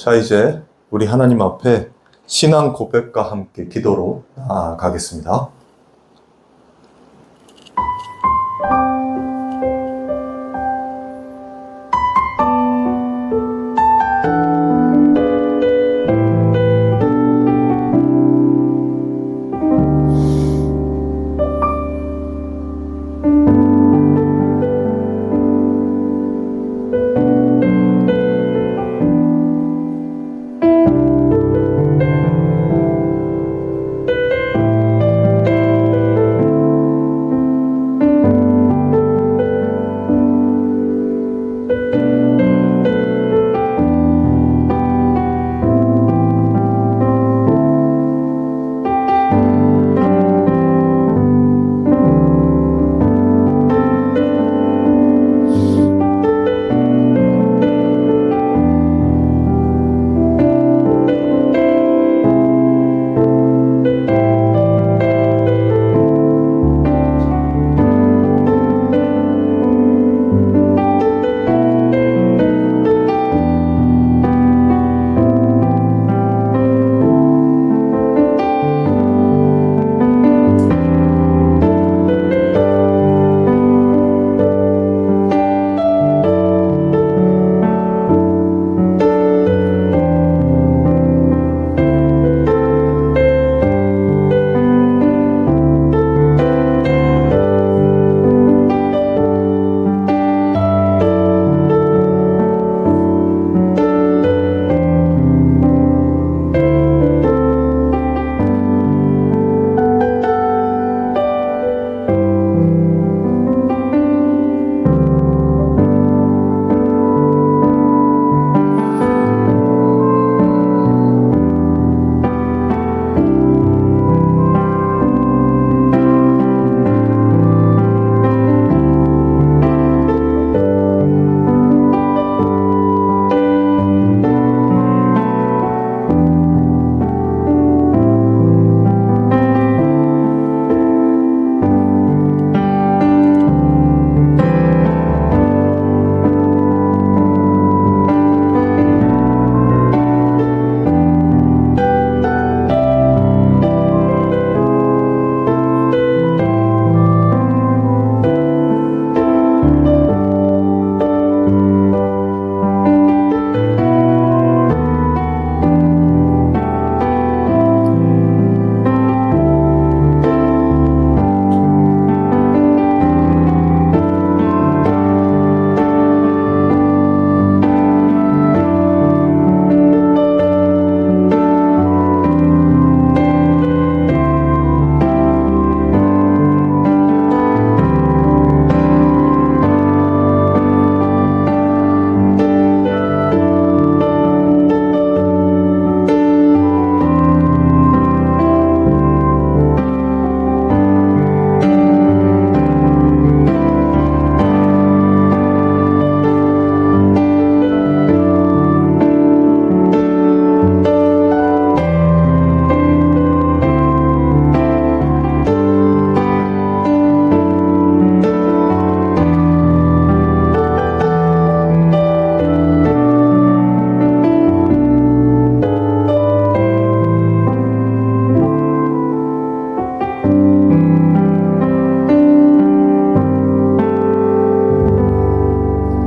자, 이제 우리 하나님 앞에 신앙 고백과 함께 기도로 나아가겠습니다.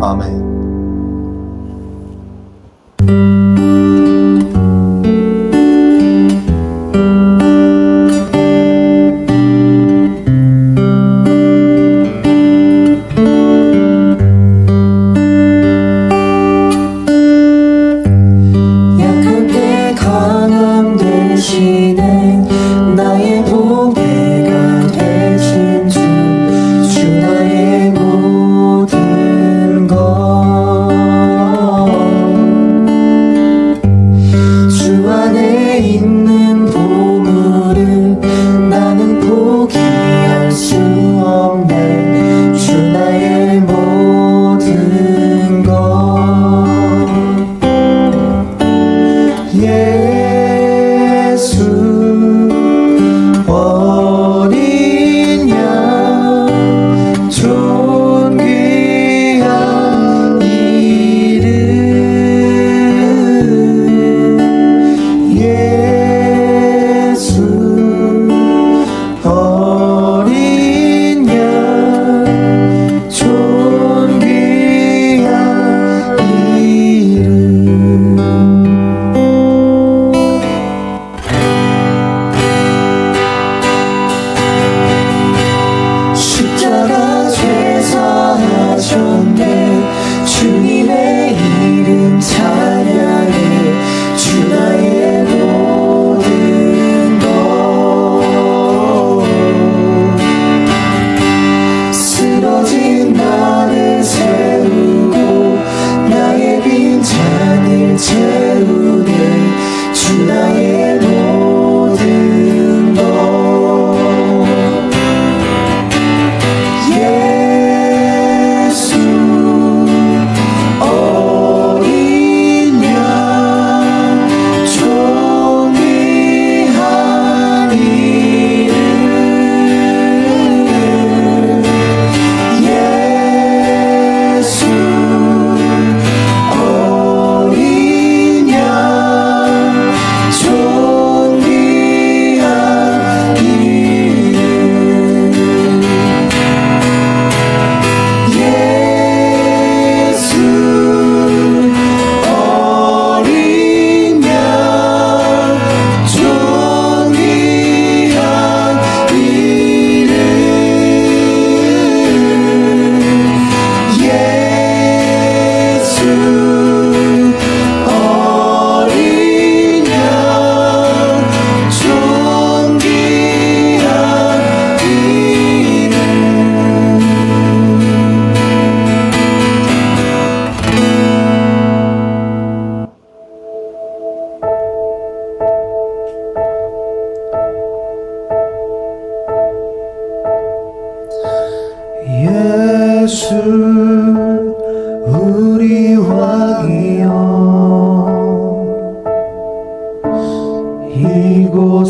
아멘. 약할 때 강함 되시는 나의 보배가 되신 주 나의 모든 것 주 안에 있는 보물을 나는 포기할 수 없네. 주 나의 모든 것 예수 어린 양 존귀한 이름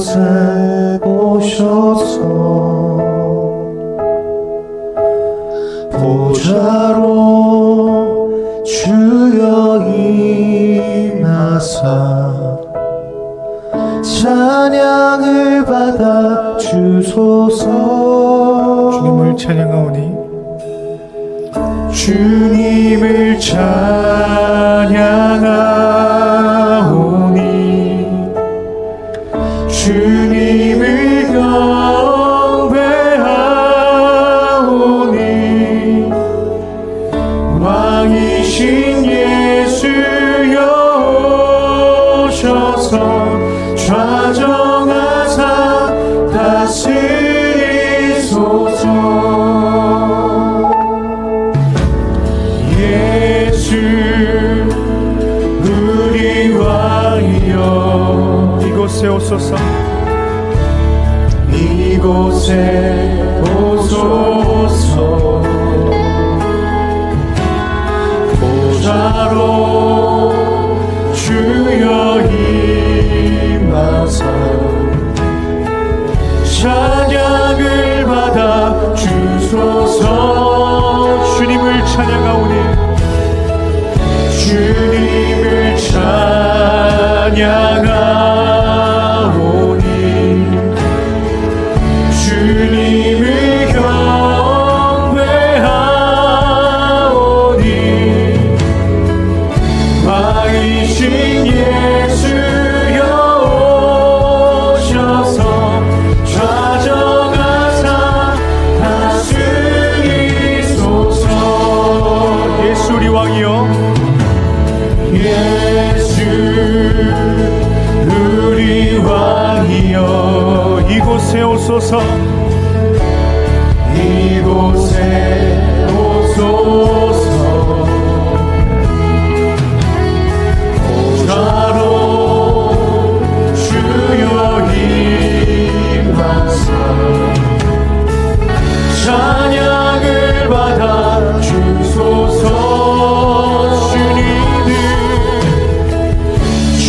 이곳에 오셔서 보좌로 주여 임하사 찬양을 받아 주소서. 주님을 찬양하오니 주님을 찬양하오니 주님을 경배하오니 왕이신 예수여 오셔서 좌정하사 다스리소서. 예수 우리 왕이여 이곳에 오소서. 이곳에 오소서. 보좌로 주여 임하사 찬양을 받아 주소서. 주님을 찬양하오니 주님을 찬양하오니 주님을 경배하오니 왕이신 예수여 오셔서 좌정하사 다스리소서. 예수 우리 왕이여 예수 우리 왕이여 이곳에 오소서. 이곳에 오소서. 보좌로 주여 임하사 찬양을 받아 주소서.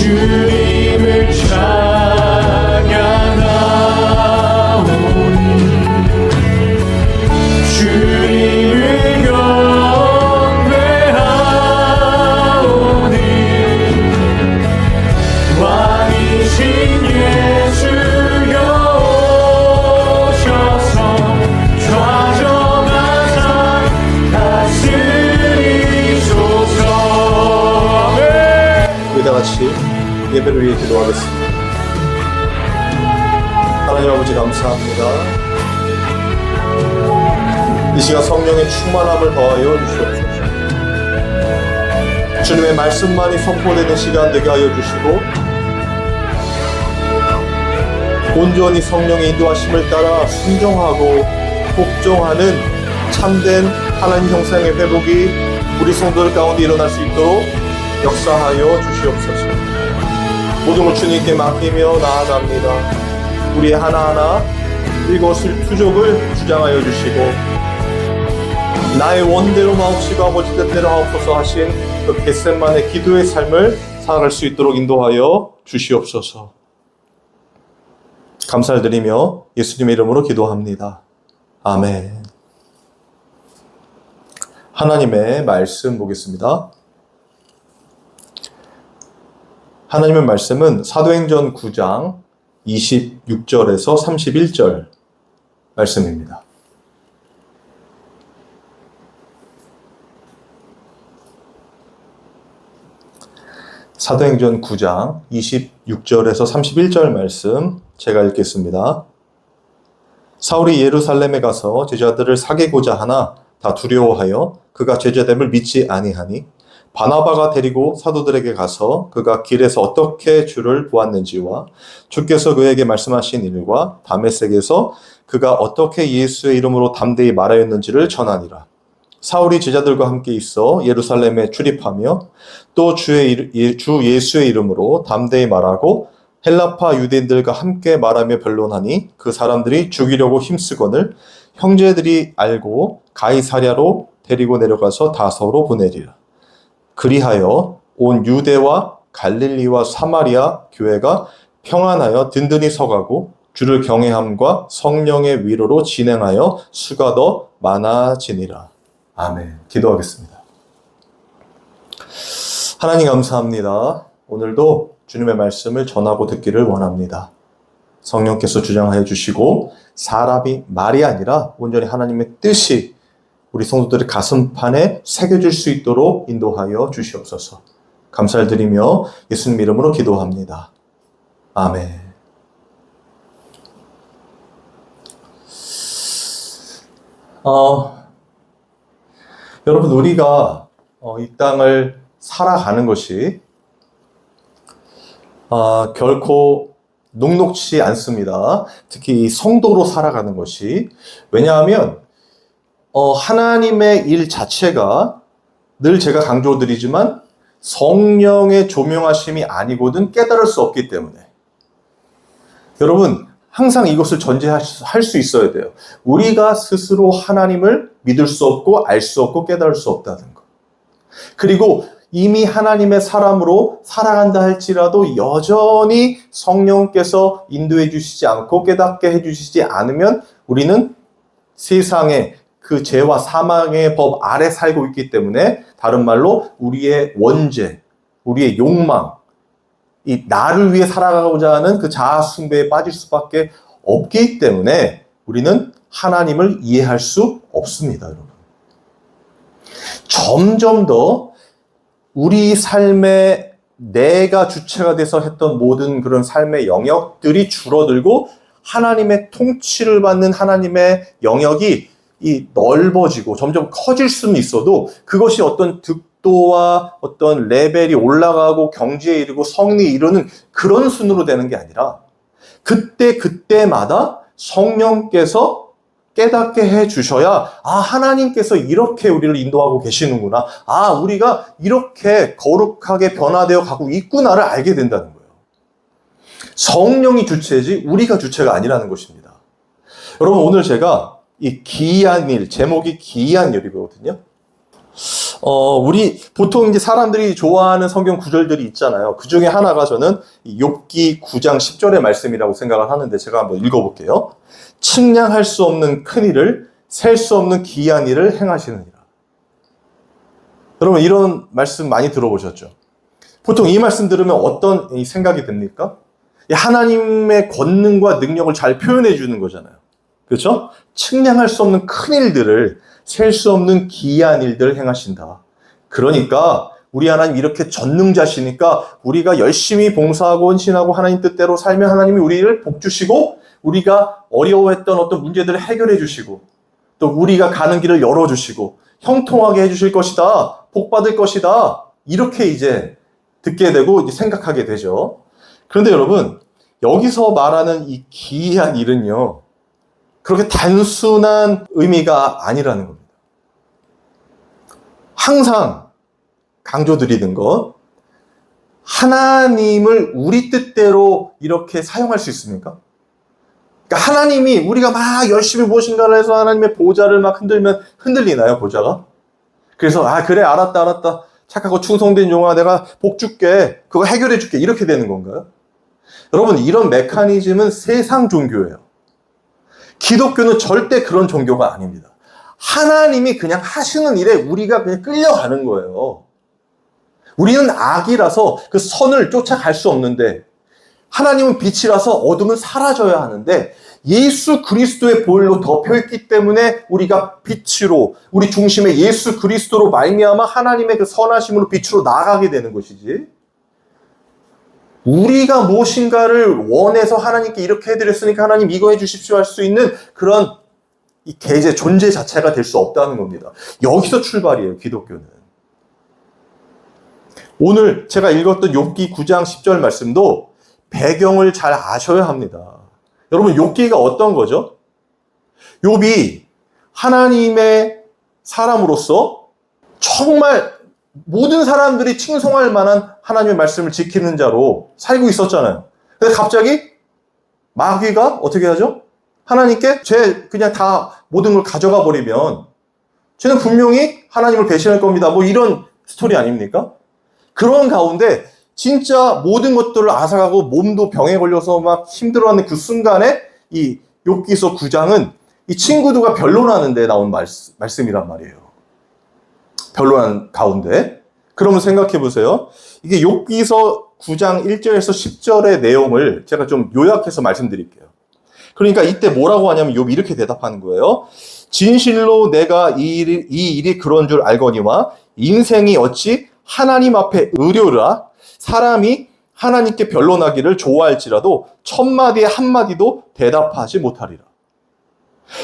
주님을 찬양하오니 주님을 경배하오니 왕이신 예수여 오셔서 좌정하사 다스리소서. 아멘. 우리 다 같이 예배를 위해 기도하겠습니다. 하나님 아버지 감사합니다. 이 시간 성령의 충만함을 더하여 주시옵소서. 주님의 말씀만이 선포되는 시간 되게 하여 주시고 온전히 성령의 인도하심을 따라 순종하고 복종하는 참된 하나님 형상의 회복이 우리 성도들 가운데 일어날 수 있도록 역사하여 주시옵소서. 모든 걸 주님께 맡기며 나아갑니다. 우리의 하나하나 이것을 투족을 주장하여 주시고 나의 원대로 마옵시고 아버지 뜻대로 하옵소서 하신 그 겟셋만의 기도의 삶을 살아갈 수 있도록 인도하여 주시옵소서. 감사를 드리며 예수님의 이름으로 기도합니다. 아멘. 하나님의 말씀 보겠습니다. 하나님의 말씀은 사도행전 9장 26절에서 31절 말씀입니다. 사도행전 9장 26절에서 31절 말씀 제가 읽겠습니다. 사울이 예루살렘에 가서 제자들을 사귀고자 하나 다 두려워하여 그가 제자됨을 믿지 아니하니 바나바가 데리고 사도들에게 가서 그가 길에서 어떻게 주를 보았는지와 주께서 그에게 말씀하신 일과 다메섹에서 그가 어떻게 예수의 이름으로 담대히 말하였는지를 전하니라. 사울이 제자들과 함께 있어 예루살렘에 출입하며 또 주 예수의 이름으로 담대히 말하고 헬라파 유대인들과 함께 말하며 변론하니 그 사람들이 죽이려고 힘쓰거늘 형제들이 알고 가이사랴로 데리고 내려가서 다소로 보내리라. 그리하여 온 유대와 갈릴리와 사마리아 교회가 평안하여 든든히 서가고 주를 경외함과 성령의 위로로 진행하여 수가 더 많아지니라. 아멘. 기도하겠습니다. 하나님 감사합니다. 오늘도 주님의 말씀을 전하고 듣기를 원합니다. 성령께서 주장하여 주시고 사람이 말이 아니라 온전히 하나님의 뜻이 우리 성도들의 가슴판에 새겨질 수 있도록 인도하여 주시옵소서. 감사를 드리며 예수님 이름으로 기도합니다. 아멘. 여러분, 우리가 이 땅을 살아가는 것이 결코 녹록지 않습니다. 특히 이 성도로 살아가는 것이. 왜냐하면 하나님의 일 자체가 늘 제가 강조드리지만 성령의 조명하심이 아니고는 깨달을 수 없기 때문에. 여러분, 항상 이것을 전제할 수 있어야 돼요. 우리가 스스로 하나님을 믿을 수 없고 알 수 없고 깨달을 수 없다는 것. 그리고 이미 하나님의 사람으로 살아간다 할지라도 여전히 성령께서 인도해 주시지 않고 깨닫게 해 주시지 않으면 우리는 세상의 그 죄와 사망의 법 아래 살고 있기 때문에, 다른 말로 우리의 원죄, 우리의 욕망, 이 나를 위해 살아가고자 하는 그 자아 숭배에 빠질 수밖에 없기 때문에 우리는 하나님을 이해할 수 없습니다, 여러분. 점점 더 우리 삶에 내가 주체가 돼서 했던 모든 그런 삶의 영역들이 줄어들고 하나님의 통치를 받는 하나님의 영역이 넓어지고 점점 커질 수는 있어도 그것이 어떤 득도와 어떤 레벨이 올라가고 경지에 이르고 성리에 이르는 그런 순으로 되는 게 아니라 그때마다 성령께서 깨닫게 해 주셔야, 하나님께서 이렇게 우리를 인도하고 계시는구나. 우리가 이렇게 거룩하게 변화되어 가고 있구나를 알게 된다는 거예요. 성령이 주체지 우리가 주체가 아니라는 것입니다. 여러분, 오늘 제가 이 기이한 일, 제목이 기이한 일이거든요. 우리 보통 이제 사람들이 좋아하는 성경 구절들이 있잖아요. 그 중에 하나가 저는 욥기 9장 10절의 말씀이라고 생각을 하는데 제가 한번 읽어볼게요. 측량할 수 없는 큰 일을, 셀 수 없는 기이한 일을 행하시느니라. 여러분, 이런 말씀 많이 들어보셨죠? 보통 이 말씀 들으면 어떤 생각이 듭니까? 하나님의 권능과 능력을 잘 표현해 주는 거잖아요. 그렇죠? 측량할 수 없는 큰 일들을, 셀 수 없는 기이한 일들을 행하신다. 그러니까 우리 하나님 이렇게 전능자시니까 우리가 열심히 봉사하고 헌신하고 하나님 뜻대로 살면 하나님이 우리를 복 주시고, 우리가 어려워했던 어떤 문제들을 해결해 주시고, 또 우리가 가는 길을 열어주시고 형통하게 해주실 것이다, 복 받을 것이다, 이렇게 이제 듣게 되고 이제 생각하게 되죠. 그런데 여러분, 여기서 말하는 이 기이한 일은요, 그렇게 단순한 의미가 아니라는 겁니다. 항상 강조드리는 것, 하나님을 우리 뜻대로 이렇게 사용할 수 있습니까? 그러니까 하나님이, 우리가 막 열심히 무엇인가를 해서 하나님의 보좌를 막 흔들면 흔들리나요, 보좌가? 그래서 그래, 알았다, 착하고 충성된 종아, 내가 복 줄게, 그거 해결해 줄게, 이렇게 되는 건가요? 여러분, 이런 메커니즘은 세상 종교예요. 기독교는 절대 그런 종교가 아닙니다. 하나님이 그냥 하시는 일에 우리가 그냥 끌려가는 거예요. 우리는 악이라서 그 선을 쫓아갈 수 없는데, 하나님은 빛이라서 어둠은 사라져야 하는데, 예수 그리스도의 보혈로 덮여있기 때문에 우리가 빛으로, 우리 중심에 예수 그리스도로 말미암아 하나님의 그 선하심으로 빛으로 나아가게 되는 것이지, 우리가 무엇인가를 원해서 하나님께 이렇게 해드렸으니까 하나님 이거 해주십시오 할 수 있는 그런 이 계제, 존재 자체가 될 수 없다는 겁니다. 여기서 출발이에요, 기독교는. 오늘 제가 읽었던 욥기 9장 10절 말씀도 배경을 잘 아셔야 합니다. 여러분, 욥기가 어떤 거죠? 욥이 하나님의 사람으로서 정말 모든 사람들이 칭송할 만한 하나님의 말씀을 지키는 자로 살고 있었잖아요. 근데 갑자기 마귀가 어떻게 하죠? 하나님께 쟤 그냥 다 모든 걸 가져가 버리면 쟤는 분명히 하나님을 배신할 겁니다. 뭐 이런 스토리 아닙니까? 그런 가운데 진짜 모든 것들을 앗아가고 몸도 병에 걸려서 막 힘들어하는 그 순간에 이 욥기서 9장은 이 친구들과 변론하는데 나온 말씀이란 말이에요. 변론한 가운데. 그러면 생각해 보세요. 이게 욥기서 9장 1절에서 10절의 내용을 제가 좀 요약해서 말씀드릴게요. 그러니까 이때 뭐라고 하냐면 욥이 이렇게 대답하는 거예요. 진실로 내가 이 일이 그런 줄 알거니와 인생이 어찌 하나님 앞에 의료라. 사람이 하나님께 변론하기를 좋아할지라도 첫마디에 한마디도 대답하지 못하리라.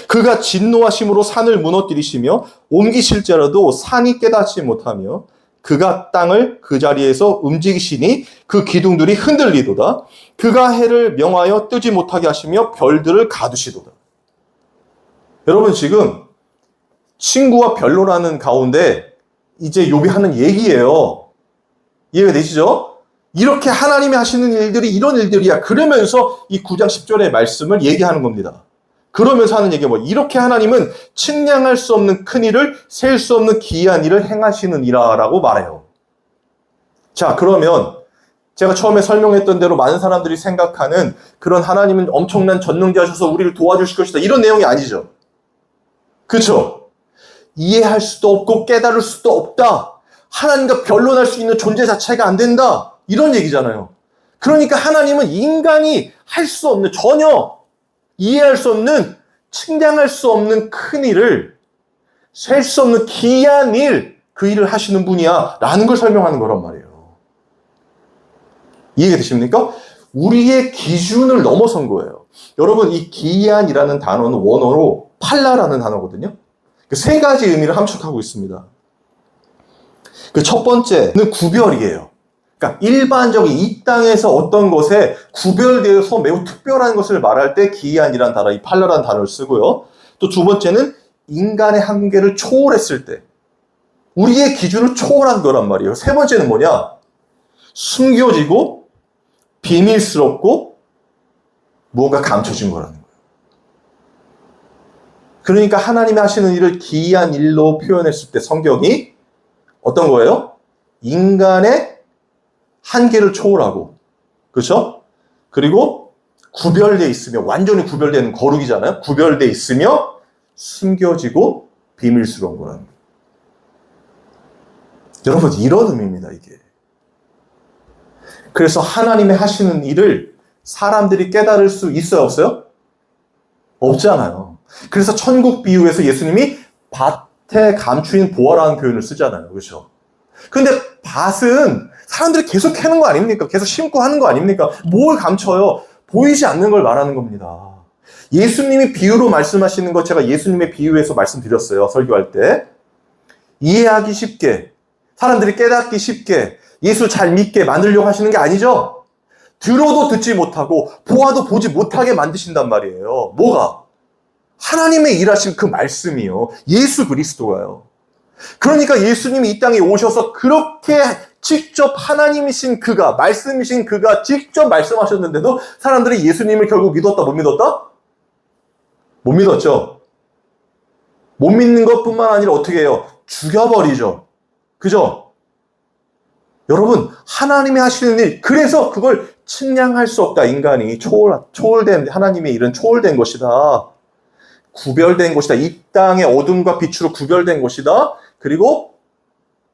그가 진노하심으로 산을 무너뜨리시며 옮기실지라도 산이 깨닫지 못하며 그가 땅을 그 자리에서 움직이시니 그 기둥들이 흔들리도다. 그가 해를 명하여 뜨지 못하게 하시며 별들을 가두시도다. 여러분 지금 친구와 변론하는 가운데 이제 욥이 하는 얘기예요. 이해가 되시죠? 이렇게 하나님이 하시는 일들이 이런 일들이야. 그러면서 이 9장 10절의 말씀을 얘기하는 겁니다. 그러면서 하는 얘기가 이렇게 하나님은 측량할 수 없는 큰 일을 셀 수 없는 기이한 일을 행하시는 이라라고 말해요. 자, 그러면 제가 처음에 설명했던 대로 많은 사람들이 생각하는 그런 하나님은 엄청난 전능자셔서 우리를 도와주실 것이다. 이런 내용이 아니죠. 그렇죠? 이해할 수도 없고 깨달을 수도 없다. 하나님과 변론할 수 있는 존재 자체가 안 된다. 이런 얘기잖아요. 그러니까 하나님은 인간이 할 수 없는, 전혀 이해할 수 없는, 측량할 수 없는 큰 일을, 셀 수 없는 기이한 일, 그 일을 하시는 분이야 라는 걸 설명하는 거란 말이에요. 이해가 되십니까? 우리의 기준을 넘어선 거예요. 여러분, 이 기이한이라는 단어는 원어로 팔라라는 단어거든요. 그 세 가지 의미를 함축하고 있습니다. 그 첫 번째는 구별이에요. 그러니까 일반적인 이 땅에서 어떤 것에 구별되어서 매우 특별한 것을 말할 때 기이한이라는 단어, 이 팔라라는 단어를 쓰고요. 또 두 번째는 인간의 한계를 초월했을 때 우리의 기준을 초월한 거란 말이에요. 세 번째는 뭐냐? 숨겨지고 비밀스럽고 무언가 감춰진 거라는 거예요. 그러니까 하나님이 하시는 일을 기이한 일로 표현했을 때 성경이 어떤 거예요? 인간의 한계를 초월하고, 그렇죠? 그리고 구별되어 있으며, 완전히 구별되는 거룩이잖아요. 구별되어 있으며 숨겨지고 비밀스러운 거라는 거예요. 여러분, 이런 의미입니다, 이게. 그래서 하나님의 하시는 일을 사람들이 깨달을 수 있어요, 없어요? 없잖아요. 그래서 천국 비유에서 예수님이 밭에 감추인 보화라는 표현을 쓰잖아요. 그렇죠? 근데 밭은 사람들이 계속 캐는 거 아닙니까? 계속 심고 하는 거 아닙니까? 뭘 감춰요? 보이지 않는 걸 말하는 겁니다. 예수님이 비유로 말씀하시는 거 제가 예수님의 비유에서 말씀드렸어요. 설교할 때. 이해하기 쉽게, 사람들이 깨닫기 쉽게, 예수 잘 믿게 만들려고 하시는 게 아니죠? 들어도 듣지 못하고 보아도 보지 못하게 만드신단 말이에요. 뭐가? 하나님의 일하신 그 말씀이요. 예수 그리스도가요. 그러니까 예수님이 이 땅에 오셔서 그렇게 직접 하나님이신 그가, 말씀이신 그가 직접 말씀하셨는데도 사람들이 예수님을 결국 믿었다, 못 믿었다? 못 믿었죠. 못 믿는 것뿐만 아니라 어떻게 해요? 죽여버리죠. 그죠? 여러분, 하나님이 하시는 일, 그래서 그걸 측량할 수 없다. 인간이 초월된, 하나님의 일은 초월된 것이다. 구별된 것이다. 이 땅의 어둠과 빛으로 구별된 것이다. 그리고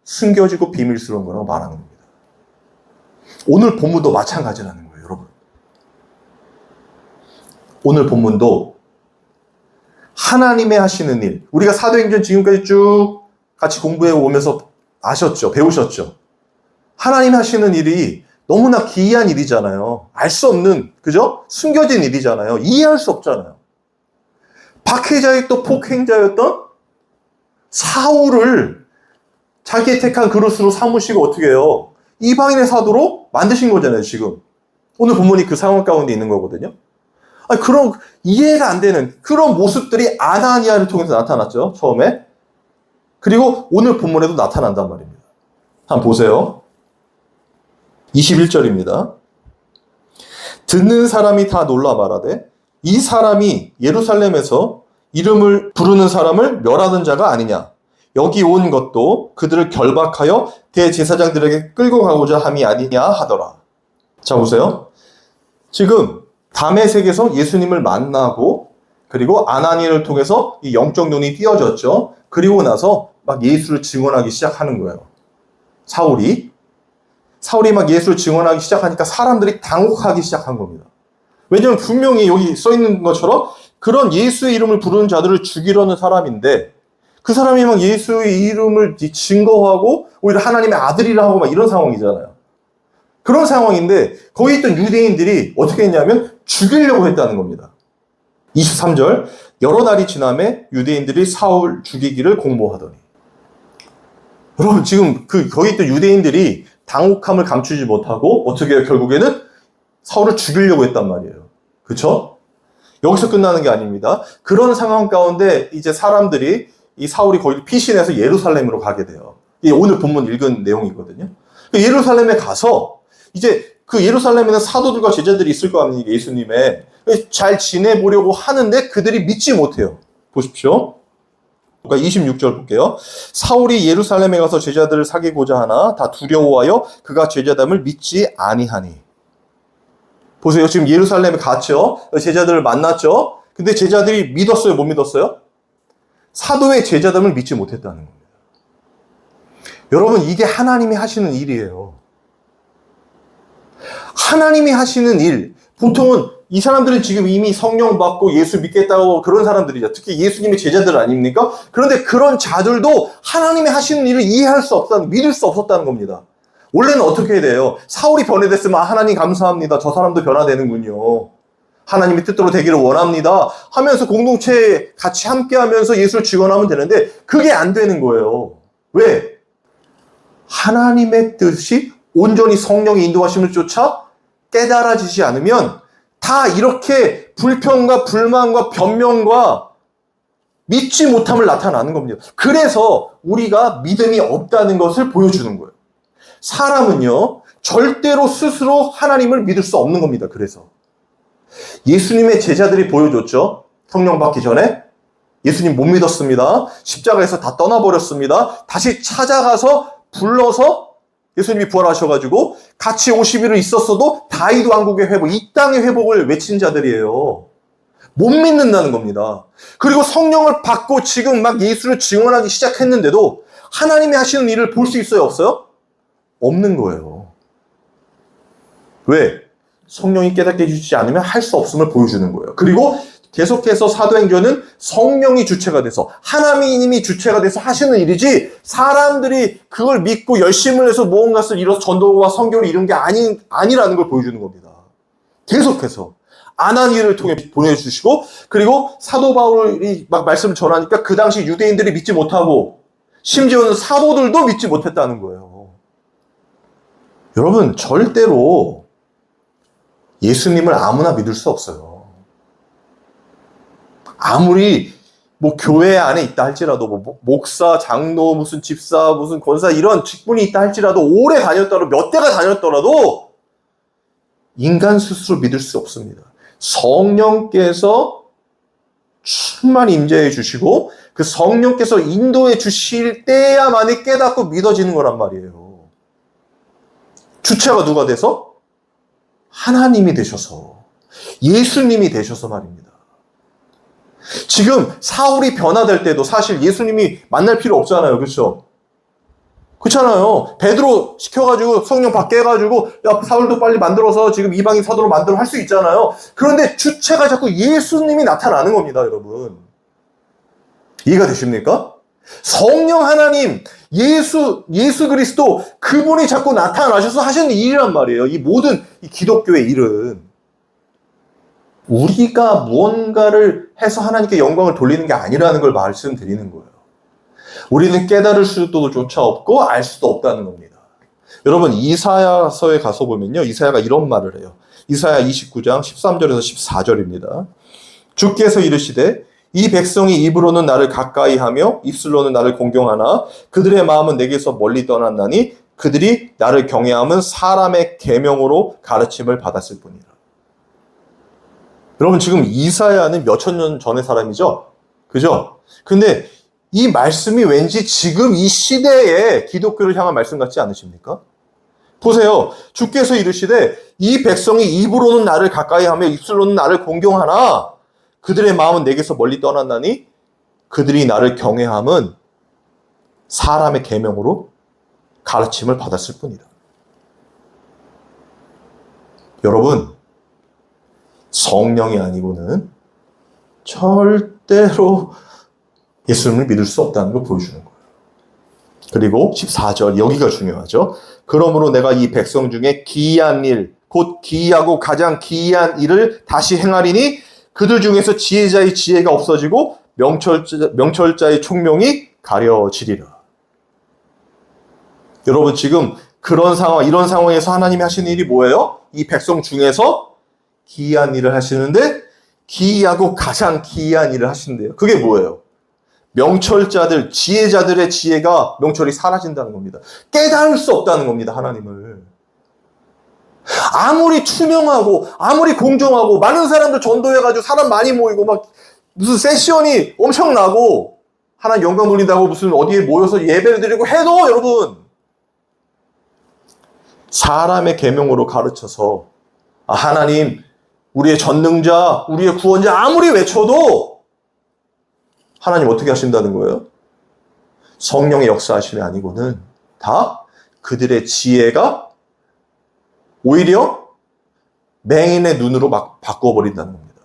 숨겨지고 비밀스러운 거라고 말하는 겁니다. 오늘 본문도 마찬가지라는 거예요, 여러분. 오늘 본문도 하나님의 하시는 일, 우리가 사도행전 지금까지 쭉 같이 공부해 오면서 아셨죠? 배우셨죠? 하나님 하시는 일이 너무나 기이한 일이잖아요. 알 수 없는, 그죠? 숨겨진 일이잖아요. 이해할 수 없잖아요. 박해자의 또 폭행자였던 사울을 자기의 택한 그릇으로 삼으시고 어떻게 해요? 이방인의 사도로 만드신 거잖아요, 지금. 오늘 본문이 그 상황 가운데 있는 거거든요. 아니, 그런 이해가 안 되는 그런 모습들이 아나니아를 통해서 나타났죠, 처음에. 그리고 오늘 본문에도 나타난단 말입니다. 한번 보세요. 21절입니다. 듣는 사람이 다 놀라 말하되 이 사람이 예루살렘에서 이름을 부르는 사람을 멸하는 자가 아니냐. 여기 온 것도 그들을 결박하여 대제사장들에게 끌고 가고자 함이 아니냐 하더라. 자, 보세요. 지금 다메섹에서 예수님을 만나고 그리고 아나니를 통해서 이 영적 눈이 띄어졌죠. 그리고 나서 막 예수를 증언하기 시작하는 거예요. 사울이 막 예수를 증언하기 시작하니까 사람들이 당혹하기 시작한 겁니다. 왜냐하면 분명히 여기 써 있는 것처럼 그런 예수의 이름을 부르는 자들을 죽이려는 사람인데 그 사람이 막 예수의 이름을 증거하고 오히려 하나님의 아들이라 하고 막 이런 상황이잖아요. 그런 상황인데 거기 있던 유대인들이 어떻게 했냐면 죽이려고 했다는 겁니다. 23절, 여러 날이 지남에 유대인들이 사울 죽이기를 공모하더니. 여러분, 지금 거기 있던 유대인들이 당혹함을 감추지 못하고 어떻게 해요? 결국에는 사울을 죽이려고 했단 말이에요. 그쵸? 여기서 끝나는 게 아닙니다. 그런 상황 가운데 이제 사람들이 이 사울이 거의 피신해서 예루살렘으로 가게 돼요. 이게 오늘 본문 읽은 내용이거든요. 예루살렘에 가서 이제 그 예루살렘에는 사도들과 제자들이 있을 거 아닙니까? 예수님의. 잘 지내보려고 하는데 그들이 믿지 못해요. 보십시오. 그러니까 26절 볼게요. 사울이 예루살렘에 가서 제자들을 사귀고자 하나 다 두려워하여 그가 제자됨을 믿지 아니하니. 보세요. 지금 예루살렘에 갔죠. 제자들을 만났죠. 근데 제자들이 믿었어요? 못 믿었어요? 사도의 제자됨을 믿지 못했다는 겁니다. 여러분, 이게 하나님이 하시는 일이에요. 하나님이 하시는 일. 보통은 이 사람들은 지금 이미 성령 받고 예수 믿겠다고 그런 사람들이죠. 특히 예수님의 제자들 아닙니까? 그런데 그런 자들도 하나님이 하시는 일을 이해할 수 없다는, 믿을 수 없었다는 겁니다. 원래는 어떻게 해야 돼요? 사울이 변해됐으면 하나님 감사합니다. 저 사람도 변화되는군요. 하나님의 뜻대로 되기를 원합니다. 하면서 공동체에 같이 함께 하면서 예수를 증언하면 되는데 그게 안 되는 거예요. 왜? 하나님의 뜻이 온전히 성령의 인도하심을 쫓아 깨달아지지 않으면 다 이렇게 불평과 불만과 변명과 믿지 못함을 나타나는 겁니다. 그래서 우리가 믿음이 없다는 것을 보여주는 거예요. 사람은요, 절대로 스스로 하나님을 믿을 수 없는 겁니다. 그래서 예수님의 제자들이 보여줬죠. 성령 받기 전에 예수님 못 믿었습니다. 십자가에서 다 떠나버렸습니다. 다시 찾아가서 불러서 예수님이 부활하셔가지고 같이 50일을 있었어도 다윗 왕국의 회복, 이 땅의 회복을 외친 자들이에요. 못 믿는다는 겁니다. 그리고 성령을 받고 지금 막 예수를 증언하기 시작했는데도 하나님이 하시는 일을 볼 수 있어요? 없어요? 없는 거예요. 왜? 성령이 깨닫게 해주지 않으면 할 수 없음을 보여주는 거예요. 그리고 계속해서 사도행전은 성령이 주체가 돼서 하나님이 주체가 돼서 하시는 일이지 사람들이 그걸 믿고 열심을 해서 무언가를 이뤄서 전도와 선교를 이룬 게 아니라는 걸 보여주는 겁니다. 계속해서 아나니를 통해 보내주시고 그리고 사도 바울이 막 말씀을 전하니까 그 당시 유대인들이 믿지 못하고 심지어는 사도들도 믿지 못했다는 거예요. 여러분, 절대로 예수님을 아무나 믿을 수 없어요. 아무리 뭐 교회 안에 있다 할지라도 뭐 목사, 장로, 무슨 집사, 무슨 권사 이런 직분이 있다 할지라도 오래 다녔더라도 몇 대가 다녔더라도 인간 스스로 믿을 수 없습니다. 성령께서 충만히 임재해 주시고 그 성령께서 인도해 주실 때야만이 깨닫고 믿어지는 거란 말이에요. 주체가 누가 돼서? 하나님이 되셔서, 예수님이 되셔서 말입니다. 지금 사울이 변화될 때도 사실 예수님이 만날 필요 없잖아요. 그렇죠? 그렇잖아요. 베드로 시켜가지고 성령 받게 해가지고 야, 사울도 빨리 만들어서 지금 이방인 사도로 만들어 할 수 있잖아요. 그런데 주체가 자꾸 예수님이 나타나는 겁니다. 여러분, 이해가 되십니까? 성령 하나님, 예수 그리스도, 그분이 자꾸 나타나셔서 하시는 일이란 말이에요. 이 모든 이 기독교의 일은 우리가 무언가를 해서 하나님께 영광을 돌리는 게 아니라는 걸 말씀드리는 거예요. 우리는 깨달을 수도 조차 없고 알 수도 없다는 겁니다. 여러분, 이사야서에 가서 보면요, 이사야가 이런 말을 해요. 이사야 29장 13절에서 14절입니다. 주께서 이르시되 이 백성이 입으로는 나를 가까이 하며 입술로는 나를 공경하나 그들의 마음은 내게서 멀리 떠났나니 그들이 나를 경외함은 사람의 계명으로 가르침을 받았을 뿐이라. 여러분, 지금 이사야는 몇천 년 전의 사람이죠? 그죠? 근데 이 말씀이 왠지 지금 이 시대에 기독교를 향한 말씀 같지 않으십니까? 보세요. 주께서 이르시되 이 백성이 입으로는 나를 가까이하며 입술로는 나를 공경하나 그들의 마음은 내게서 멀리 떠났나니 그들이 나를 경외함은 사람의 계명으로 가르침을 받았을 뿐이다. 여러분, 성령이 아니고는 절대로 예수님을 믿을 수 없다는 걸 보여주는 거예요. 그리고 14절, 여기가 중요하죠. 그러므로 내가 이 백성 중에 기이한 일, 곧 기이하고 가장 기이한 일을 다시 행하리니 그들 중에서 지혜자의 지혜가 없어지고 명철자의 총명이 가려지리라. 여러분, 지금 그런 상황, 이런 상황에서 하나님이 하시는 일이 뭐예요? 이 백성 중에서 기이한 일을 하시는데 기이하고 가장 기이한 일을 하신대요. 그게 뭐예요? 명철자들, 지혜자들의 지혜가, 명철이 사라진다는 겁니다. 깨달을 수 없다는 겁니다, 하나님을. 아무리 투명하고, 아무리 공정하고, 많은 사람들 전도해가지고 사람 많이 모이고, 막, 무슨 세션이 엄청나고, 하나님 영광 돌린다고 무슨 어디에 모여서 예배를 드리고 해도, 여러분, 사람의 계명으로 가르쳐서, 하나님, 우리의 전능자, 우리의 구원자, 아무리 외쳐도, 하나님 어떻게 하신다는 거예요? 성령의 역사하심이 아니고는 다 그들의 지혜가 오히려 맹인의 눈으로 막 바꿔버린다는 겁니다.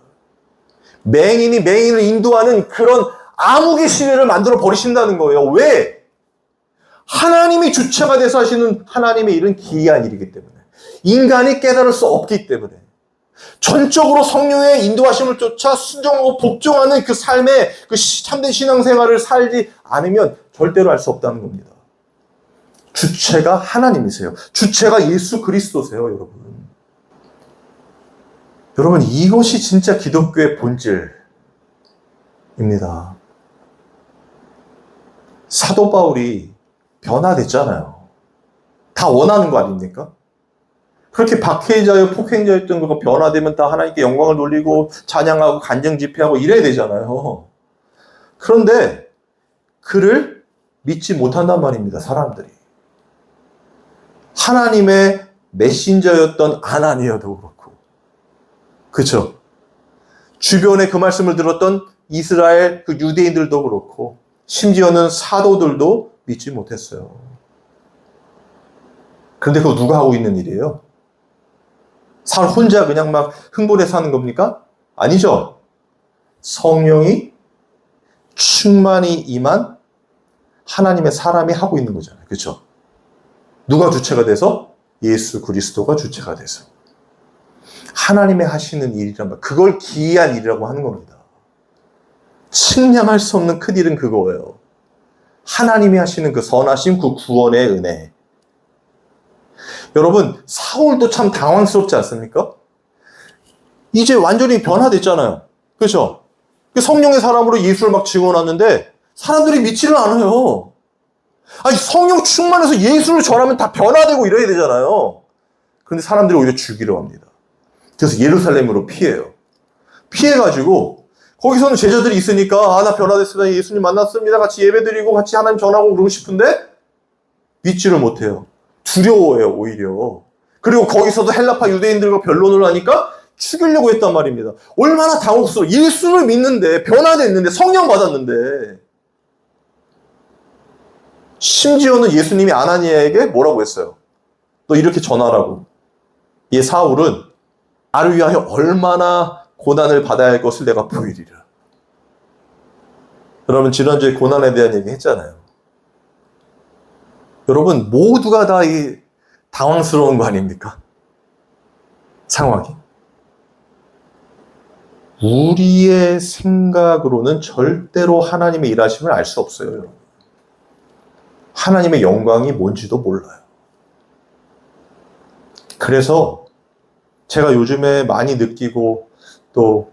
맹인이 맹인을 인도하는 그런 암흑의 시대를 만들어 버리신다는 거예요. 왜? 하나님이 주체가 돼서 하시는 하나님의 일은 기이한 일이기 때문에. 인간이 깨달을 수 없기 때문에. 전적으로 성령의 인도하심을 쫓아 순종하고 복종하는 그 삶의 그 참된 신앙생활을 살지 않으면 절대로 할 수 없다는 겁니다. 주체가 하나님이세요. 주체가 예수 그리스도세요, 여러분. 여러분, 이것이 진짜 기독교의 본질입니다. 사도 바울이 변화됐잖아요. 다 원하는 거 아닙니까? 그렇게 박해자여 폭행자였던 거가 변화되면 다 하나님께 영광을 돌리고 찬양하고 간증 집회하고 이래야 되잖아요. 그런데 그를 믿지 못한단 말입니다, 사람들이. 하나님의 메신저였던 아나니아도 그렇고, 그렇죠? 주변에 그 말씀을 들었던 이스라엘 그 유대인들도 그렇고, 심지어는 사도들도 믿지 못했어요. 그런데 그거 누가 하고 있는 일이에요? 사울 혼자 그냥 막 흥분해서 하는 겁니까? 아니죠. 성령이 충만히 임한 하나님의 사람이 하고 있는 거잖아요. 그렇죠? 누가 주체가 돼서? 예수 그리스도가 주체가 돼서. 하나님의 하시는 일이란 말, 그걸 기이한 일이라고 하는 겁니다. 측량할 수 없는 큰 일은 그거예요. 하나님이 하시는 그 선하심, 그 구원의 은혜. 여러분, 사울도 참 당황스럽지 않습니까? 이제 완전히 변화됐잖아요. 그렇죠? 성령의 사람으로 예수를 막 증언하는데 사람들이 믿지를 않아요. 아니, 성령 충만해서 예수를 전하면 다 변화되고 이래야 되잖아요. 그런데 사람들이 오히려 죽이려 합니다. 그래서 예루살렘으로 피해요. 피해가지고 거기서는 제자들이 있으니까 나 변화됐습니다. 예수님 만났습니다. 같이 예배드리고 같이 하나님 전하고 그러고 싶은데 믿지를 못해요. 두려워해요, 오히려. 그리고 거기서도 헬라파 유대인들과 변론을 하니까 죽이려고 했단 말입니다. 얼마나 당혹스러워. 예수를 믿는데, 변화됐는데, 성령 받았는데. 심지어는 예수님이 아나니아에게 뭐라고 했어요? 너 이렇게 전하라고. 얘 사울은 나를 위하여 얼마나 고난을 받아야 할 것을 내가 보이리라. 여러분, 지난주에 고난에 대한 얘기 했잖아요. 여러분, 모두가 다 이 당황스러운 거 아닙니까? 상황이. 우리의 생각으로는 절대로 하나님의 일하심을 알 수 없어요, 여러분. 하나님의 영광이 뭔지도 몰라요. 그래서 제가 요즘에 많이 느끼고 또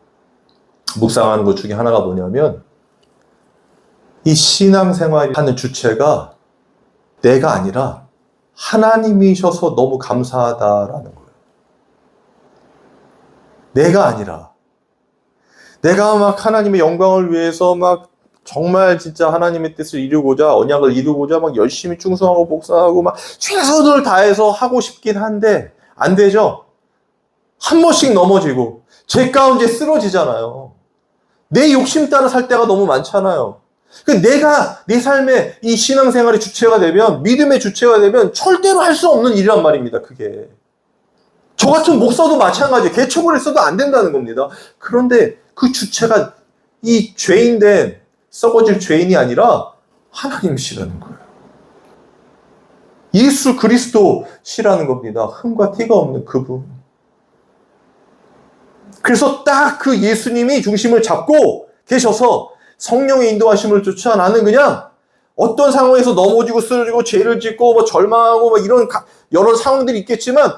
묵상하는 것 중에 하나가 뭐냐면, 이 신앙생활 하는 주체가 내가 아니라 하나님이셔서 너무 감사하다라는 거예요. 내가 아니라. 내가 막 하나님의 영광을 위해서 막 정말 진짜 하나님의 뜻을 이루고자, 언약을 이루고자 막 열심히 충성하고 복사하고 막 최선을 다해서 하고 싶긴 한데 안 되죠. 한 번씩 넘어지고 죄 가운데 쓰러지잖아요. 내 욕심 따라 살 때가 너무 많잖아요. 내가 내 삶의 이 신앙생활의 주체가 되면, 믿음의 주체가 되면 절대로 할 수 없는 일이란 말입니다. 그게. 저 같은 목사도 마찬가지예요. 개척을 했어도 안 된다는 겁니다. 그런데 그 주체가 이 죄인된 썩어질 죄인이 아니라 하나님이시라는 거예요. 예수 그리스도시라는 겁니다. 흠과 티가 없는 그분. 그래서 딱 그 예수님이 중심을 잡고 계셔서 성령의 인도하심을 쫓아 나는 그냥 어떤 상황에서 넘어지고 쓰러지고 죄를 짓고 뭐 절망하고 뭐 이런 여러 상황들이 있겠지만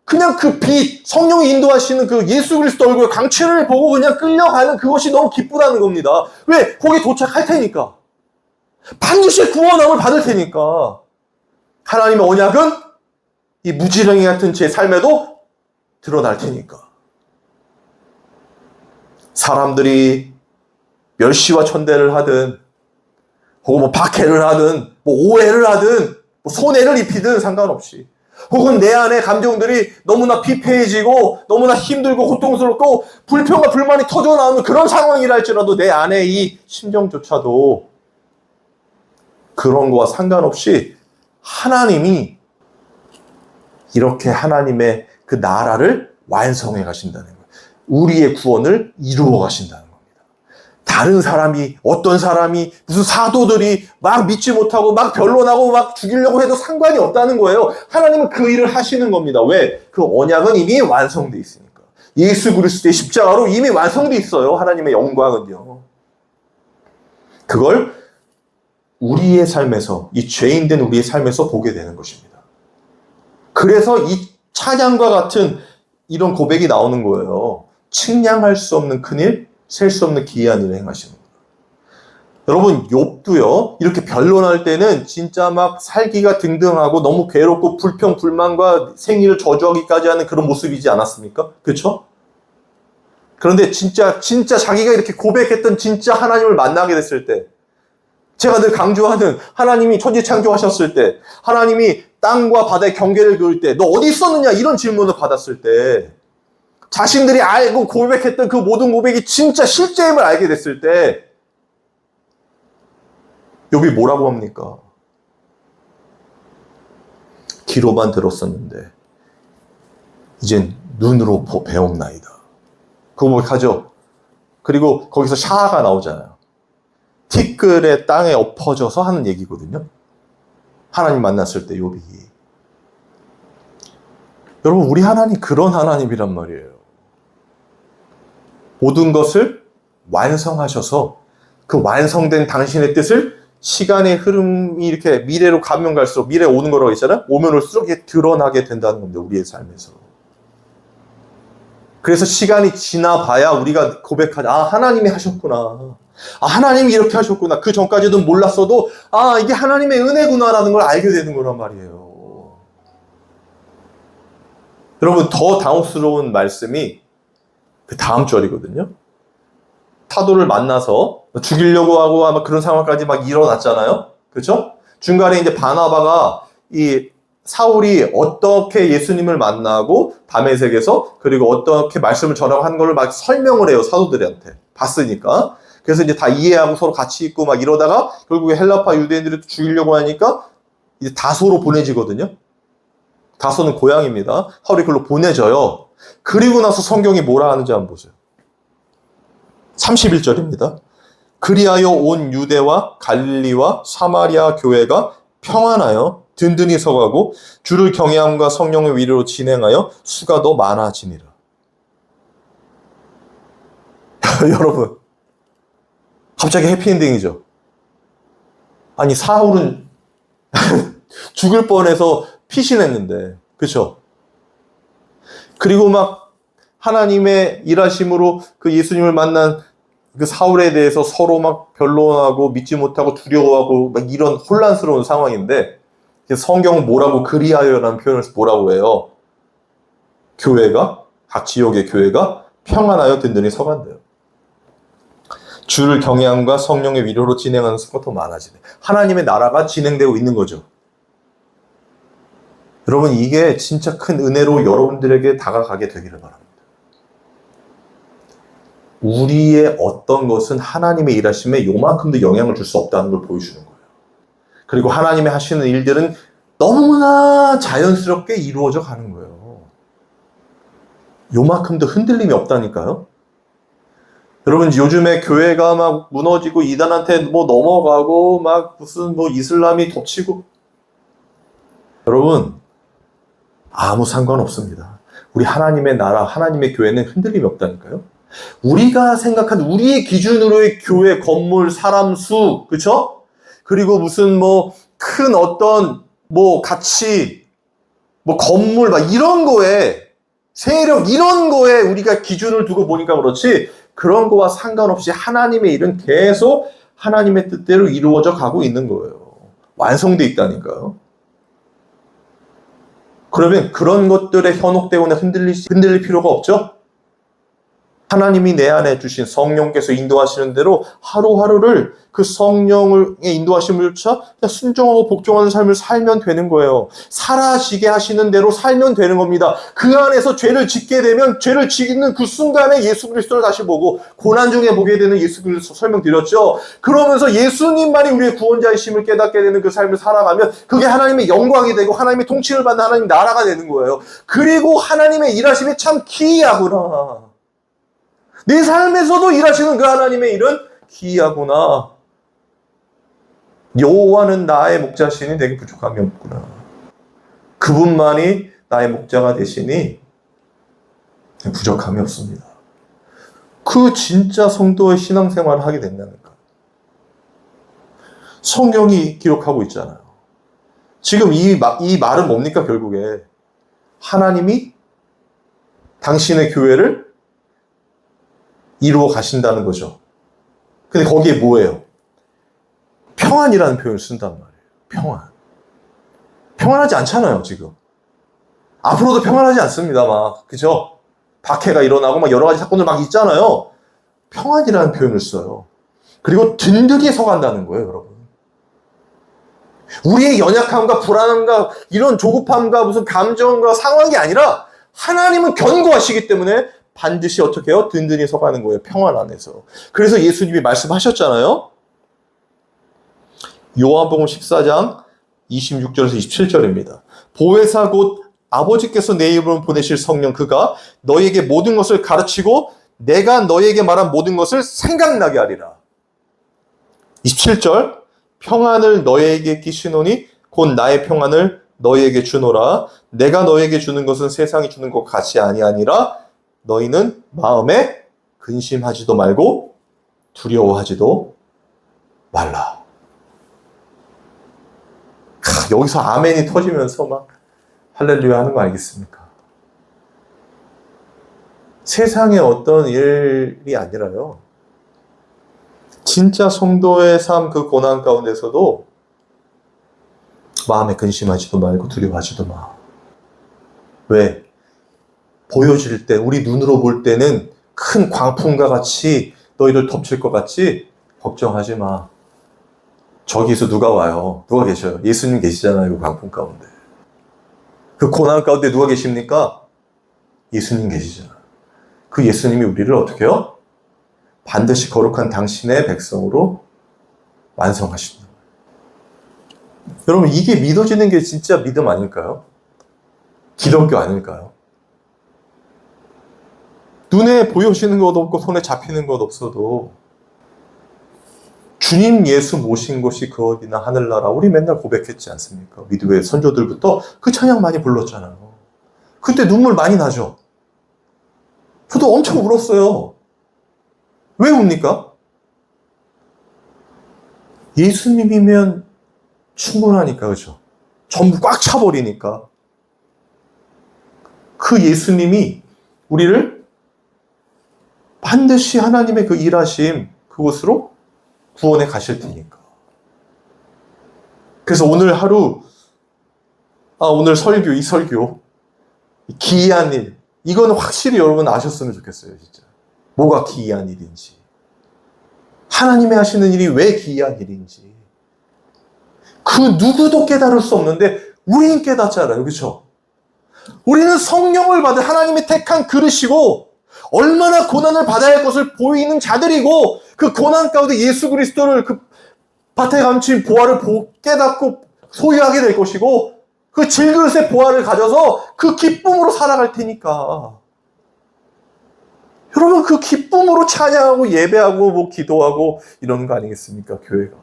그냥 그 빛, 성령이 인도하시는 그 예수 그리스도 얼굴 강체를 보고 그냥 끌려가는 그것이 너무 기쁘다는 겁니다. 왜? 거기 도착할 테니까. 반드시 구원함을 받을 테니까. 하나님의 언약은 이 무지렁이 같은 제 삶에도 드러날 테니까. 사람들이 멸시와 천대를 하든 혹은 뭐 박해를 하든 뭐 오해를 하든 뭐 손해를 입히든 상관없이, 혹은 내 안에 감정들이 너무나 피폐해지고 너무나 힘들고 고통스럽고 불평과 불만이 터져나오는 그런 상황이라 할지라도 내 안에 이 심정조차도 그런 거와 상관없이 하나님이 이렇게 하나님의 그 나라를 완성해 가신다는 거예요. 우리의 구원을 이루어 가신다는 겁니다. 다른 사람이, 어떤 사람이, 무슨 사도들이 막 믿지 못하고 막 변론하고 막 죽이려고 해도 상관이 없다는 거예요. 하나님은 그 일을 하시는 겁니다. 왜? 그 언약은 이미 완성돼 있으니까. 예수 그리스도의 십자가로 이미 완성돼 있어요. 하나님의 영광은요. 그걸 우리의 삶에서, 이 죄인된 우리의 삶에서 보게 되는 것입니다. 그래서 이 찬양과 같은 이런 고백이 나오는 거예요. 측량할 수 없는 큰일, 셀 수 없는 기이한 일을 행하시는 겁니다. 여러분, 욥도요, 이렇게 변론할 때는 진짜 막 살기가 등등하고 너무 괴롭고 불평, 불만과 생일을 저주하기까지 하는 그런 모습이지 않았습니까? 그렇죠? 그런데 진짜 자기가 이렇게 고백했던 진짜 하나님을 만나게 됐을 때, 제가 늘 강조하는 하나님이 천지 창조하셨을 때, 하나님이 땅과 바다의 경계를 그을 때, 너 어디 있었느냐? 이런 질문을 받았을 때, 자신들이 알고 고백했던 그 모든 고백이 진짜 실제임을 알게 됐을 때 욥이 뭐라고 합니까? 귀로만 들었었는데 이젠 눈으로 배옵나이다. 그 고백하죠. 그리고 거기서 샤가 나오잖아요. 티끌의 땅에 엎어져서 하는 얘기거든요. 하나님 만났을 때 욥이. 여러분, 우리 하나님 그런 하나님이란 말이에요. 모든 것을 완성하셔서 그 완성된 당신의 뜻을 시간의 흐름이 이렇게 미래로 가면 갈수록, 미래에 오는 거라고 했잖아요. 오면 올수록 이게 드러나게 된다는 겁니다. 우리의 삶에서. 그래서 시간이 지나봐야 우리가 고백하자. 아, 하나님이 하셨구나. 아, 하나님이 이렇게 하셨구나. 그 전까지도 몰랐어도 아, 이게 하나님의 은혜구나라는 걸 알게 되는 거란 말이에요. 여러분, 더 당혹스러운 말씀이 그 다음 절이거든요. 사도를 만나서 죽이려고 하고 아마 그런 상황까지 막 일어났잖아요. 그렇죠? 중간에 이제 바나바가 이 사울이 어떻게 예수님을 만나고 다메섹에서, 그리고 어떻게 말씀을 전하고 한 걸 막 설명을 해요. 사도들한테. 봤으니까. 그래서 이제 다 이해하고 서로 같이 있고 막 이러다가 결국에 헬라파 유대인들이 죽이려고 하니까 이제 다소로 보내지거든요. 다소는 고향입니다. 사울이 그걸로 보내져요. 그리고 나서 성경이 뭐라 하는지 한번 보세요. 31절입니다. 그리하여 온 유대와 갈릴리와 사마리아 교회가 평안하여 든든히 서가고 주를 경외함과 성령의 위로로 진행하여 수가 더 많아지니라. 여러분, 갑자기 해피엔딩이죠. 아니, 사울은 죽을 뻔해서 피신했는데, 그렇죠? 그리고 막 하나님의 일하심으로 그 예수님을 만난 그 사울에 대해서 서로 막 변론하고 믿지 못하고 두려워하고 막 이런 혼란스러운 상황인데, 성경은 뭐라고, 그리하여라는 표현을 뭐라고 해요? 각 지역의 교회가 평안하여 든든히 서간대요. 주를 경외함과 성령의 위로로 진행하는 수가 더 많아지네. 하나님의 나라가 진행되고 있는 거죠. 여러분, 이게 진짜 큰 은혜로 여러분들에게 다가가게 되기를 바랍니다. 우리의 어떤 것은 하나님의 일하심에 요만큼도 영향을 줄 수 없다는 걸 보여주는 거예요. 그리고 하나님이 하시는 일들은 너무나 자연스럽게 이루어져 가는 거예요. 요만큼도 흔들림이 없다니까요. 여러분, 요즘에 교회가 막 무너지고 이단한테 뭐 넘어가고 막 무슨 뭐 이슬람이 덮치고, 여러분 아무 상관없습니다. 우리 하나님의 나라, 하나님의 교회는 흔들림이 없다니까요. 우리가 생각한 우리의 기준으로의 교회 건물, 사람 수, 그쵸? 그리고 무슨 뭐 큰 어떤 뭐 가치, 뭐 건물 막 이런 거에, 세력 이런 거에 우리가 기준을 두고 보니까 그렇지, 그런 거와 상관없이 하나님의 일은 계속 하나님의 뜻대로 이루어져 가고 있는 거예요. 완성돼 있다니까요. 그러면 그런 것들에 현혹되거나 흔들릴 필요가 없죠? 하나님이 내 안에 주신 성령께서 인도하시는 대로 하루하루를 그 성령의 인도하심을 쫓아 순종하고 복종하는 삶을 살면 되는 거예요. 사라지게 하시는 대로 살면 되는 겁니다. 그 안에서 죄를 짓게 되면 죄를 짓는 그 순간에 예수 그리스도를 다시 보고, 고난 중에 보게 되는 예수 그리스도 설명드렸죠. 그러면서 예수님만이 우리의 구원자이심을 깨닫게 되는 그 삶을 살아가면 그게 하나님의 영광이 되고 하나님의 통치를 받는 하나님 나라가 되는 거예요. 그리고 하나님의 일하심이 참 기이하구나. 내 삶에서도 일하시는 그 하나님의 일은 기이하구나. 여호와는 나의 목자시니 내게 부족함이 없구나. 그분만이 나의 목자가 되시니 부족함이 없습니다. 그 진짜 성도의 신앙생활을 하게 된다니까. 성경이 기록하고 있잖아요. 지금 이 말은 뭡니까? 결국에 하나님이 당신의 교회를 이루어 가신다는 거죠. 근데 거기에 뭐예요? 평안이라는 표현을 쓴단 말이에요. 평안. 평안하지 않잖아요, 지금. 앞으로도 평안하지 않습니다, 막. 그죠? 박해가 일어나고 막 여러 가지 사건들 막 있잖아요. 평안이라는 표현을 써요. 그리고 든든히 서간다는 거예요, 여러분. 우리의 연약함과 불안함과 이런 조급함과 무슨 감정과 상황이 아니라 하나님은 견고하시기 때문에 반드시 어떻게 해요? 든든히 서가는 거예요. 평안 안에서. 그래서 예수님이 말씀하셨잖아요. 요한복음 14장 26절에서 27절입니다. 보혜사 곧 아버지께서 내 이름으로 보내실 성령 그가 너희에게 모든 것을 가르치고 내가 너희에게 말한 모든 것을 생각나게 하리라. 27절 평안을 너희에게 끼시노니 곧 나의 평안을 너희에게 주노라. 내가 너희에게 주는 것은 세상이 주는 것 같이 아니하니라. 너희는 마음에 근심하지도 말고 두려워하지도 말라. 여기서 아멘이 터지면서 막 할렐루야 하는 거 알겠습니까? 세상의 어떤 일이 아니라요. 진짜 성도의 삶 그 고난 가운데서도 마음에 근심하지도 말고 두려워하지도 마. 왜? 보여질 때, 우리 눈으로 볼 때는 큰 광풍과 같이 너희를 덮칠 것 같지? 걱정하지 마. 저기서 누가 와요? 누가 계셔요? 예수님 계시잖아요, 그 광풍 가운데. 그 고난 가운데 누가 계십니까? 예수님 계시잖아요. 그 예수님이 우리를 어떻게 해요? 반드시 거룩한 당신의 백성으로 완성하신다. 여러분, 이게 믿어지는 게 진짜 믿음 아닐까요? 기독교 아닐까요? 눈에 보여지는 것 없고 손에 잡히는 것 없어도 주님 예수 모신 것이 그 어디나 하늘나라, 우리 맨날 고백했지 않습니까? 미드웨이 선조들부터 그 찬양 많이 불렀잖아요. 그때 눈물 많이 나죠? 저도 엄청 울었어요. 왜 웁니까? 예수님이면 충분하니까, 그죠? 전부 꽉 차버리니까. 그 예수님이 우리를 반드시 하나님의 그 일하심, 그곳으로 구원해 가실 테니까. 그래서 오늘 하루, 오늘 설교, 이 설교, 기이한 일, 이거는 확실히 여러분 아셨으면 좋겠어요, 진짜. 뭐가 기이한 일인지. 하나님의 하시는 일이 왜 기이한 일인지 그 누구도 깨달을 수 없는데 우리는 깨닫잖아요. 그렇죠? 우리는 성령을 받은 하나님의 택한 그릇이고 얼마나 고난을 받아야 할 것을 보이는 자들이고 그 고난 가운데 예수 그리스도를 그 밭에 감춘 보화를 깨닫고 소유하게 될 것이고 그 질그릇의 보화를 가져서 그 기쁨으로 살아갈 테니까 여러분 그 기쁨으로 찬양하고 예배하고 뭐 기도하고 이러는 거 아니겠습니까? 교회가.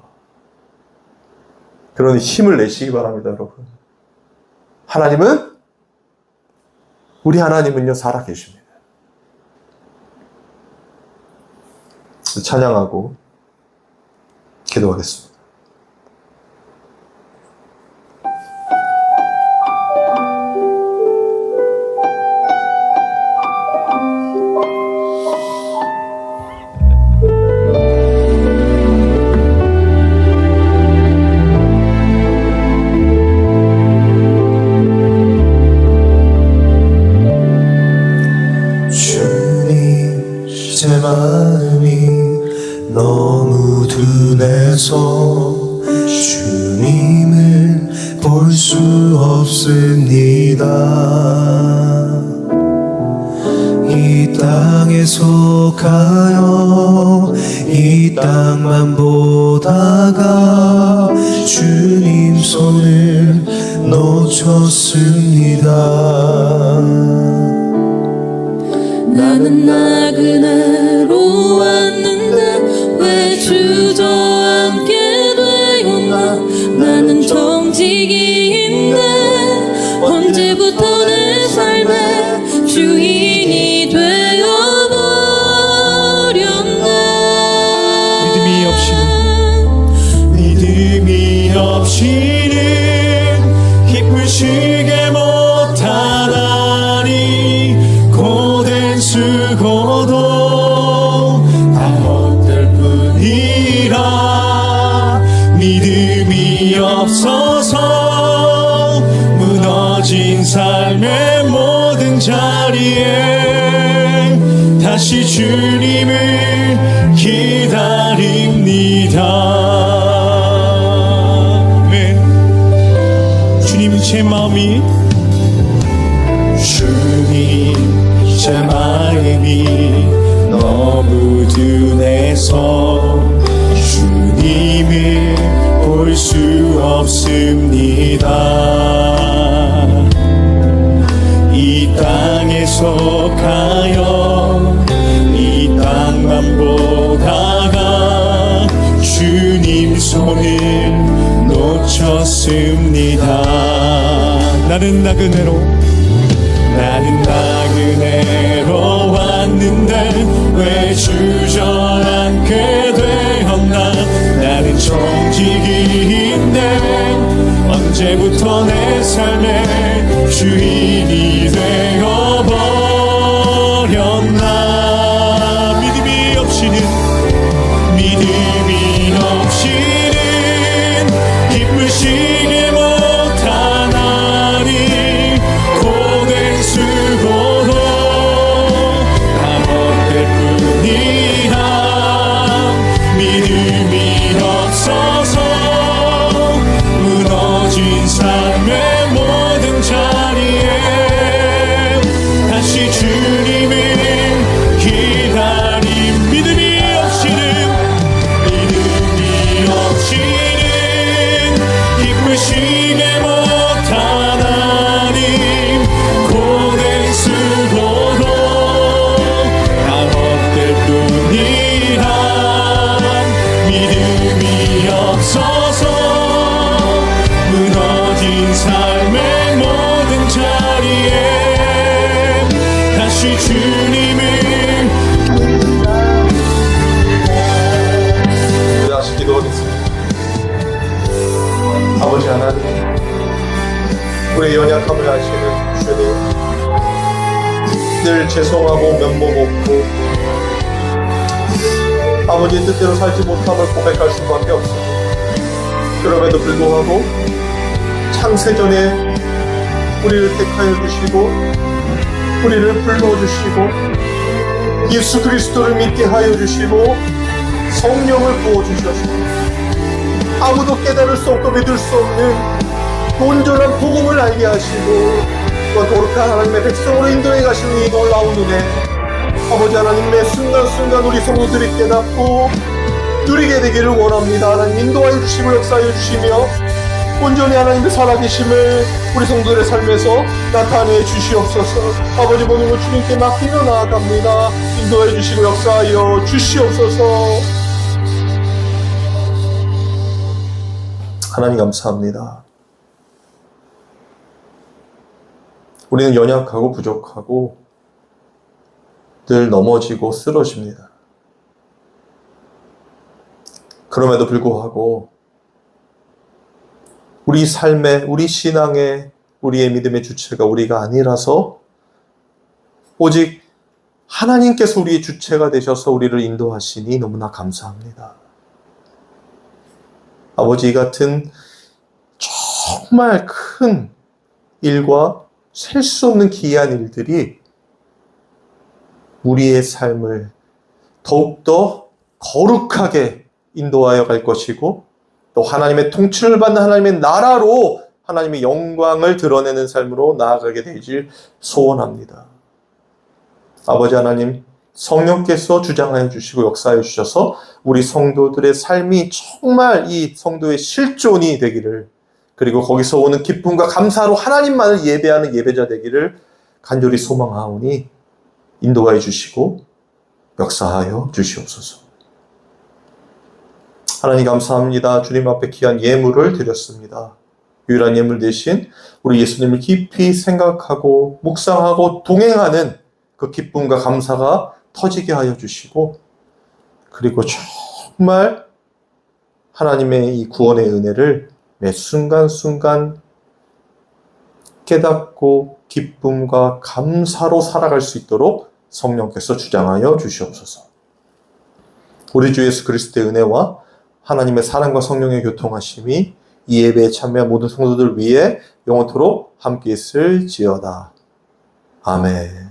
그러니 힘을 내시기 바랍니다, 여러분. 우리 하나님은요, 살아계십니다. 찬양하고 기도하겠습니다. 제 마음이 너무 둔해서 주님을 볼 수 없습니다. 이 땅에 속하여 이 땅만 보다가 주님 손을 놓쳤습니다. 나는 나그네로 왔는데 왜 주저앉게 되었나. 나는 정직이인데 언제부터 내 삶의 주인이 되어버렸나. 믿음이 없이는 기쁘시게 못하나니 고된 수고도 다 헛될 뿐이라. 믿음이 없어서 무너진 삶의 모든 자리에 다시 주님을 기다립니다. 주님 제 마음이 제 마음이 너무 둔해서 주님을 볼 수 없습니다. 이 땅에 속하여 이 땅만 보다가 주님 손을 놓쳤습니다. 나는 나그네로 왔는데 왜 주저앉게 되었나. 나는 정직인데 언제부터 내 삶의 주인이 되어버렸나. 믿음이 없이는 기쁘시게 못하나니 고된 수고도 다 헛될 뿐이라. 믿음이 없어서 무너진 삶의 모든 자리에 다시 주님을 기다림. 믿음이 없이는 기쁘시게 못하나니 고된 수고도 다 헛될 뿐이라. 믿음이 없어서 무너진 삶의 모든 자리에 다시 주님을. 다시 기도하겠습니다. 아버지 하나님, 우리의 연약함을 아시는 주님, 늘 죄송하고 면목 없고 아버지의 뜻대로 살지 못함을 고백할 수밖에 없습니다. 그럼에도 불구하고 창세전에 우리를 택하여 주시고 우리를 불러주시고 예수 그리스도를 믿게 하여 주시고 성령을 부어주셔서 아무도 깨달을 수 없고 믿을 수 없는 온전한 복음을 알게 하시고 또한 거룩한 하나님의 백성으로 인도해 가시는 이 놀라운 은혜, 아버지 하나님의 순간순간 우리 성도들이 깨닫고 누리게 되기를 원합니다. 하나님 인도하여 주시고 역사하여 주시며 온전히 하나님의 살아계심을 우리 성도들의 삶에서 나타내 주시옵소서. 아버지 모든 주님께 맡기며 나아갑니다. 인도해 주시고 역사하여 주시옵소서. 하나님 감사합니다. 우리는 연약하고 부족하고 늘 넘어지고 쓰러집니다. 그럼에도 불구하고 우리 삶의, 우리 신앙의, 우리의 믿음의 주체가 우리가 아니라서 오직 하나님께서 우리의 주체가 되셔서 우리를 인도하시니 너무나 감사합니다. 아버지, 이 같은 정말 큰 일과 셀 수 없는 기이한 일들이 우리의 삶을 더욱더 거룩하게 인도하여 갈 것이고 또 하나님의 통치를 받는 하나님의 나라로 하나님의 영광을 드러내는 삶으로 나아가게 되길 소원합니다. 아버지 하나님, 성령께서 주장하여 주시고 역사하여 주셔서 우리 성도들의 삶이 정말 이 성도의 실존이 되기를, 그리고 거기서 오는 기쁨과 감사로 하나님만을 예배하는 예배자 되기를 간절히 소망하오니 인도하여 주시고 역사하여 주시옵소서. 하나님 감사합니다. 주님 앞에 귀한 예물을 드렸습니다. 유일한 예물 대신 우리 예수님을 깊이 생각하고 묵상하고 동행하는 그 기쁨과 감사가 터지게 하여 주시고, 그리고 정말 하나님의 이 구원의 은혜를 매 순간순간 깨닫고 기쁨과 감사로 살아갈 수 있도록 성령께서 주장하여 주시옵소서. 우리 주 예수 그리스도의 은혜와 하나님의 사랑과 성령의 교통하심이 이 예배에 참여한 모든 성도들 위해 영원토록 함께 있을지어다. 아멘.